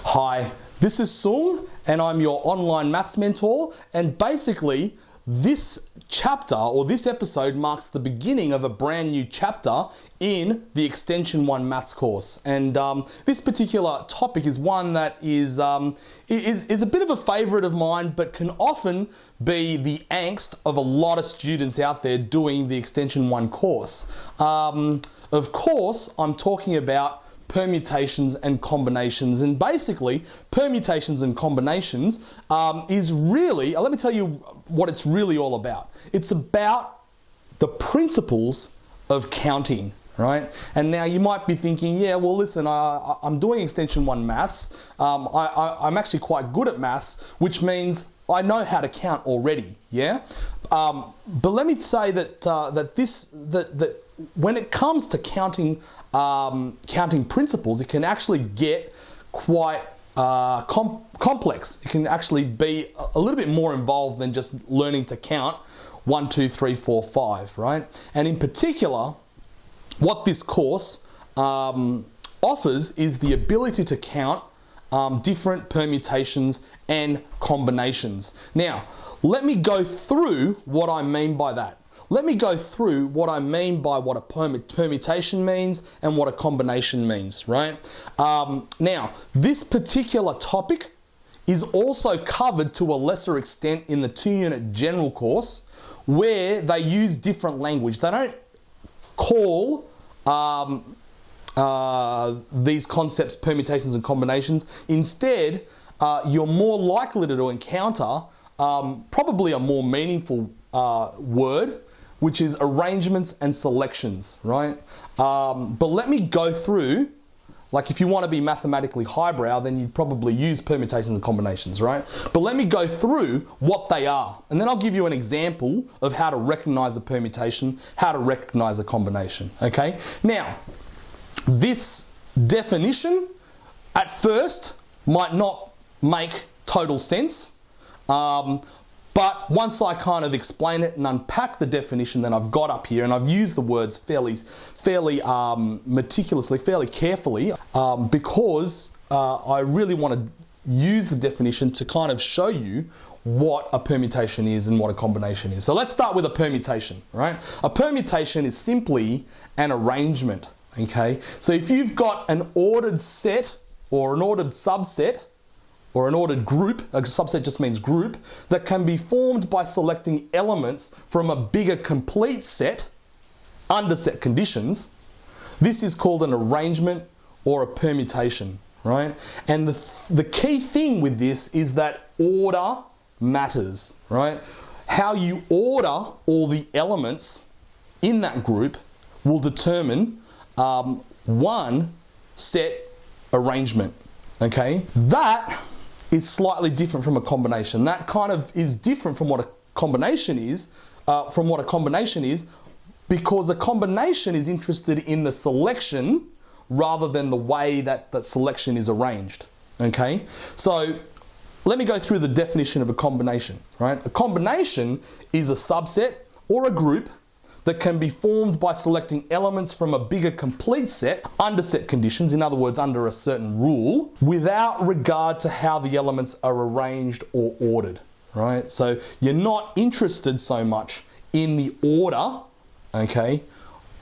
Hi, this is Sung and I'm your online maths mentor, and basically this chapter or this episode marks the beginning of a brand new chapter in the Extension 1 maths course. And this particular topic is one that is a bit of a favourite of mine, but can often be the angst of a lot of students out there doing the Extension 1 course. Of course, I'm talking about permutations and combinations, and basically permutations and combinations is really, let me tell you what it's really all about. It's about the principles of counting, right? And now you might be thinking, yeah, well listen, I'm doing Extension 1 maths, I'm actually quite good at maths, which means I know how to count already, yeah? But let me say that when it comes to counting principles, it can actually get quite complex. It can actually be a little bit more involved than just learning to count 1, 2, 3, 4, 5, right? And in particular, what this course offers is the ability to count different permutations and combinations. Now, let me go through what I mean by that. Let me go through what I mean by what a permutation means and what a combination means, right? Now, this particular topic is also covered to a lesser extent in the 2-unit general course, where they use different language. They don't call these concepts permutations and combinations. Instead, you're more likely to encounter probably a more meaningful word, which is arrangements and selections, right? But let me go through, like if you want to be mathematically highbrow, then you'd probably use permutations and combinations, right? But let me go through what they are, and then I'll give you an example of how to recognize a permutation, how to recognize a combination, okay? Now, this definition at first might not make total sense, but once I kind of explain it and unpack the definition that I've got up here, and I've used the words fairly meticulously, fairly carefully, because I really want to use the definition to kind of show you what a permutation is and what a combination is. So let's start with a permutation, right? A permutation is simply an arrangement, okay? So if you've got an ordered set or an ordered subset, or an ordered group, a subset just means group, that can be formed by selecting elements from a bigger complete set under set conditions, this is called an arrangement or a permutation, right? And the key thing with this is that order matters, right? How you order all the elements in that group will determine one set arrangement, okay? That is slightly different from a combination. That kind of is different from what a combination is, because a combination is interested in the selection rather than the way that that selection is arranged, okay? So let me go through the definition of a combination, right? A combination is a subset or a group that can be formed by selecting elements from a bigger complete set under set conditions, in other words, under a certain rule, without regard to how the elements are arranged or ordered, right? So you're not interested so much in the order, okay,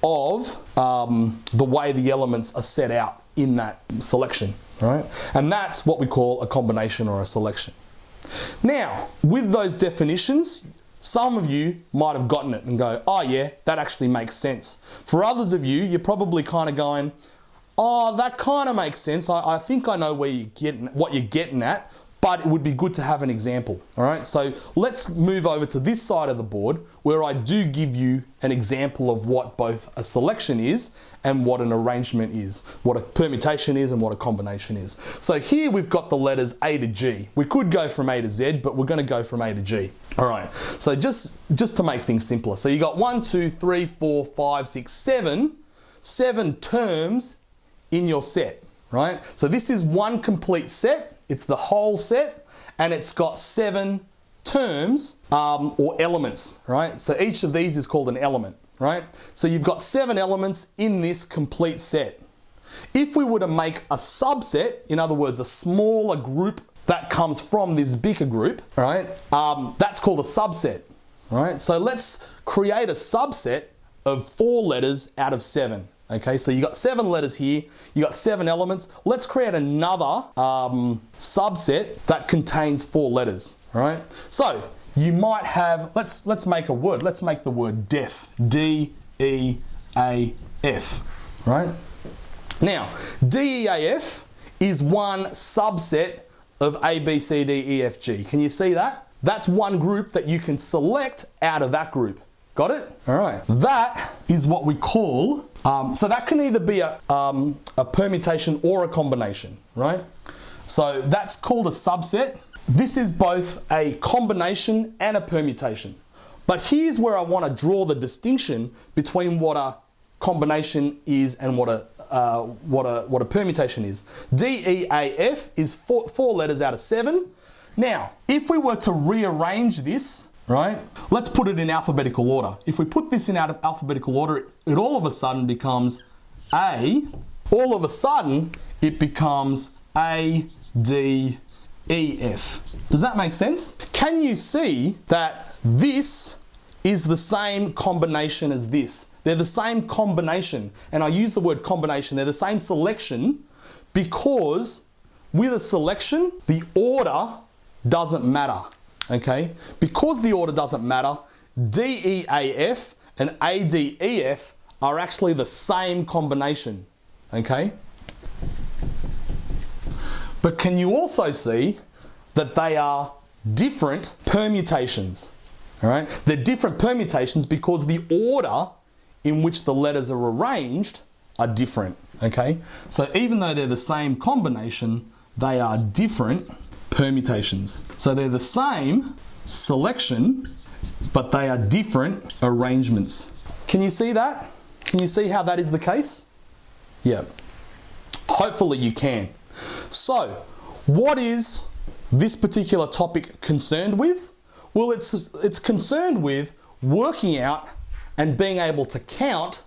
of the way the elements are set out in that selection, right? And that's what we call a combination or a selection. Now, with those definitions, some of you might have gotten it and go, oh yeah, that actually makes sense. For others of you, you're probably kind of going, oh, that kind of makes sense. I think I know what you're getting at, but it would be good to have an example, all right? So let's move over to this side of the board where I do give you an example of what both a selection is and what an arrangement is, what a permutation is and what a combination is. So here we've got the letters A to G. We could go from A to Z, but we're gonna go from A to G. All right, so just to make things simpler. So you got 1, 2, 3, 4, 5, 6, 7 terms in your set, right? So this is one complete set. It's the whole set, and it's got 7 terms or elements, right? So each of these is called an element, right? So you've got 7 elements in this complete set. If we were to make a subset, in other words, a smaller group that comes from this bigger group, right? That's called a subset, right? So let's create a subset of 4 letters out of 7. Okay, so you got 7 letters here, you got 7 elements. Let's create another subset that contains 4 letters, right? So you might have, let's make a word. Let's make the word deaf, D-E-A-F, right? Now, D-E-A-F is one subset of A, B, C, D, E, F, G. Can you see that? That's one group that you can select out of that group. Got it? All right. That is what we call, so that can either be a permutation or a combination, right? So that's called a subset. This is both a combination and a permutation. But here's where I want to draw the distinction between what a combination is and what a permutation is. D-E-A-F is 4 letters out of 7. Now, if we were to rearrange this, right, let's put it in alphabetical order. If we put this in alphabetical order, it all of a sudden becomes A. All of a sudden, it becomes A, D, E, F. Does that make sense? Can you see that this is the same combination as this? They're the same combination, and I use the word combination. They're the same selection because with a selection, the order doesn't matter, okay? Because the order doesn't matter, D-E-A-F and A-D-E-F are actually the same combination, okay? But can you also see that they are different permutations, all right? They're different permutations because the order in which the letters are arranged are different, okay? So even though they're the same combination, they are different permutations. So they're the same selection, but they are different arrangements. Can you see that? Can you see how that is the case? Yeah. Hopefully you can. So, what is this particular topic concerned with? Well, it's concerned with working out and being able to count,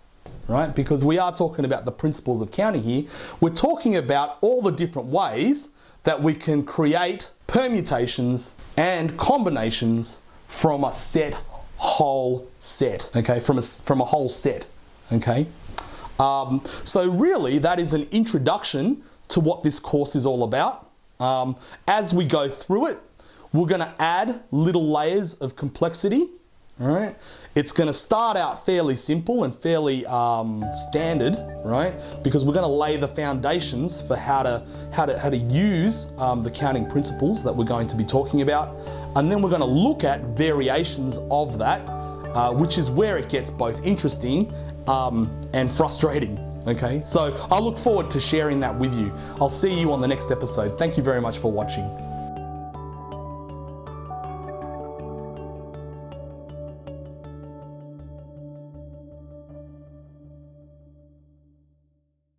right? Because we are talking about the principles of counting here. We're talking about all the different ways that we can create permutations and combinations from a whole set, okay? From a whole set, okay? So really, that is an introduction to what this course is all about. As we go through it, we're going to add little layers of complexity. All right, it's going to start out fairly simple and fairly standard, right? Because we're going to lay the foundations for how to use the counting principles that we're going to be talking about, and then we're going to look at variations of that, which is where it gets both interesting and frustrating. Okay, so I look forward to sharing that with you. I'll see you on the next episode. Thank you very much for watching.